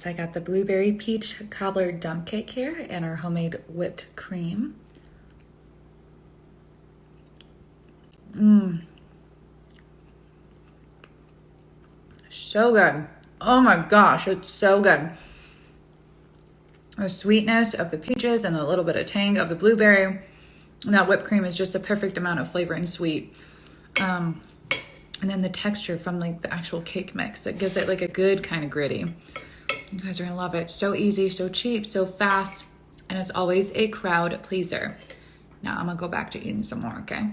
so I got the blueberry peach cobbler dump cake here and our homemade whipped cream. So good. Oh my gosh, it's so good. The sweetness of the peaches and a little bit of tang of the blueberry. And that whipped cream is just a perfect amount of flavor and sweet. And then the texture from like the actual cake mix, that gives it like a good kind of gritty. You guys are gonna love it. So easy, so cheap, so fast, and it's always a crowd pleaser. Now I'm gonna go back to eating some more, okay?